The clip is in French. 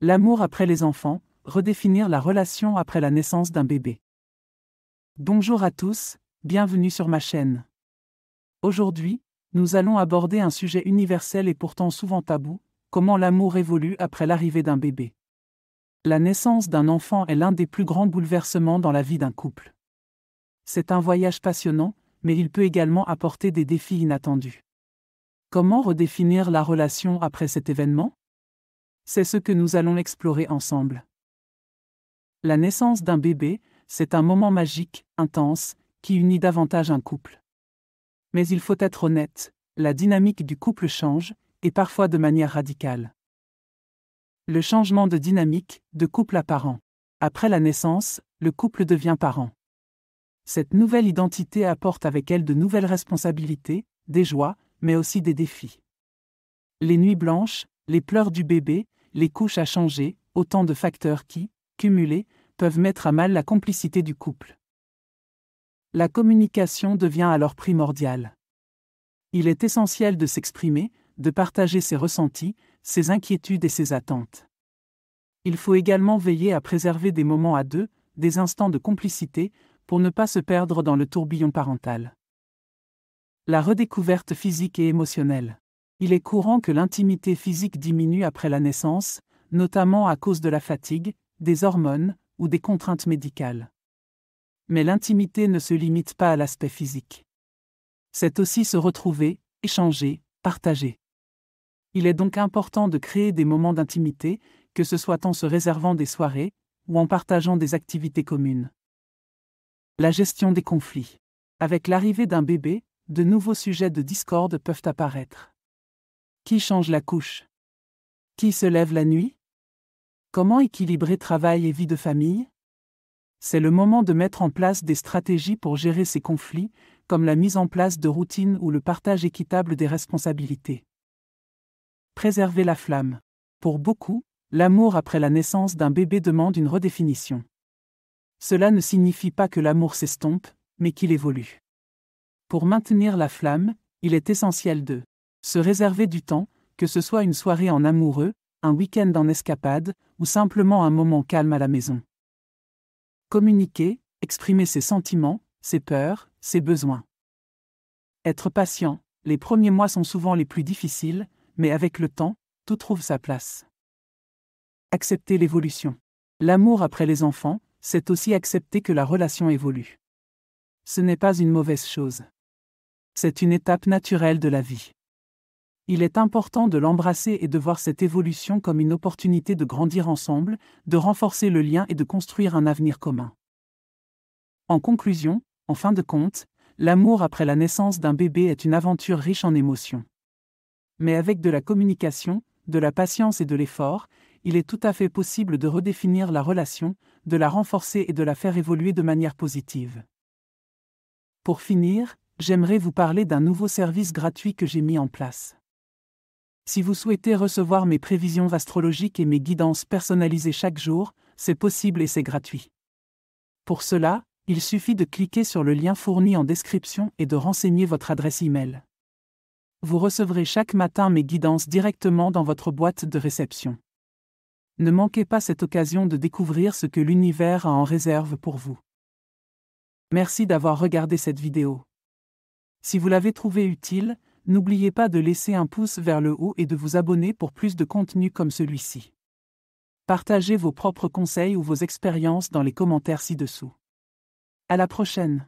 L'amour après les enfants, redéfinir la relation après la naissance d'un bébé. Bonjour à tous, bienvenue sur ma chaîne. Aujourd'hui, nous allons aborder un sujet universel et pourtant souvent tabou, comment l'amour évolue après l'arrivée d'un bébé. La naissance d'un enfant est l'un des plus grands bouleversements dans la vie d'un couple. C'est un voyage passionnant, mais il peut également apporter des défis inattendus. Comment redéfinir la relation après cet événement ? C'est ce que nous allons explorer ensemble. La naissance d'un bébé, c'est un moment magique, intense, qui unit davantage un couple. Mais il faut être honnête, la dynamique du couple change, et parfois de manière radicale. Le changement de dynamique, de couple à parent. Après la naissance, le couple devient parent. Cette nouvelle identité apporte avec elle de nouvelles responsabilités, des joies, mais aussi des défis. Les nuits blanches, les pleurs du bébé, les couches à changer, autant de facteurs qui, cumulés, peuvent mettre à mal la complicité du couple. La communication devient alors primordiale. Il est essentiel de s'exprimer, de partager ses ressentis, ses inquiétudes et ses attentes. Il faut également veiller à préserver des moments à deux, des instants de complicité, pour ne pas se perdre dans le tourbillon parental. La redécouverte physique et émotionnelle. Il est courant que l'intimité physique diminue après la naissance, notamment à cause de la fatigue, des hormones ou des contraintes médicales. Mais l'intimité ne se limite pas à l'aspect physique. C'est aussi se retrouver, échanger, partager. Il est donc important de créer des moments d'intimité, que ce soit en se réservant des soirées ou en partageant des activités communes. La gestion des conflits. Avec l'arrivée d'un bébé, de nouveaux sujets de discorde peuvent apparaître. Qui change la couche ? Qui se lève la nuit ? Comment équilibrer travail et vie de famille ? C'est le moment de mettre en place des stratégies pour gérer ces conflits, comme la mise en place de routines ou le partage équitable des responsabilités. Préserver la flamme. Pour beaucoup, l'amour après la naissance d'un bébé demande une redéfinition. Cela ne signifie pas que l'amour s'estompe, mais qu'il évolue. Pour maintenir la flamme, il est essentiel de se réserver du temps, que ce soit une soirée en amoureux, un week-end en escapade, ou simplement un moment calme à la maison. Communiquer, exprimer ses sentiments, ses peurs, ses besoins. Être patient, les premiers mois sont souvent les plus difficiles, mais avec le temps, tout trouve sa place. Accepter l'évolution. L'amour après les enfants, c'est aussi accepter que la relation évolue. Ce n'est pas une mauvaise chose. C'est une étape naturelle de la vie. Il est important de l'embrasser et de voir cette évolution comme une opportunité de grandir ensemble, de renforcer le lien et de construire un avenir commun. En conclusion, en fin de compte, l'amour après la naissance d'un bébé est une aventure riche en émotions. Mais avec de la communication, de la patience et de l'effort, il est tout à fait possible de redéfinir la relation, de la renforcer et de la faire évoluer de manière positive. Pour finir, j'aimerais vous parler d'un nouveau service gratuit que j'ai mis en place. Si vous souhaitez recevoir mes prévisions astrologiques et mes guidances personnalisées chaque jour, c'est possible et c'est gratuit. Pour cela, il suffit de cliquer sur le lien fourni en description et de renseigner votre adresse e-mail. Vous recevrez chaque matin mes guidances directement dans votre boîte de réception. Ne manquez pas cette occasion de découvrir ce que l'univers a en réserve pour vous. Merci d'avoir regardé cette vidéo. Si vous l'avez trouvée utile, n'oubliez pas de laisser un pouce vers le haut et de vous abonner pour plus de contenu comme celui-ci. Partagez vos propres conseils ou vos expériences dans les commentaires ci-dessous. À la prochaine!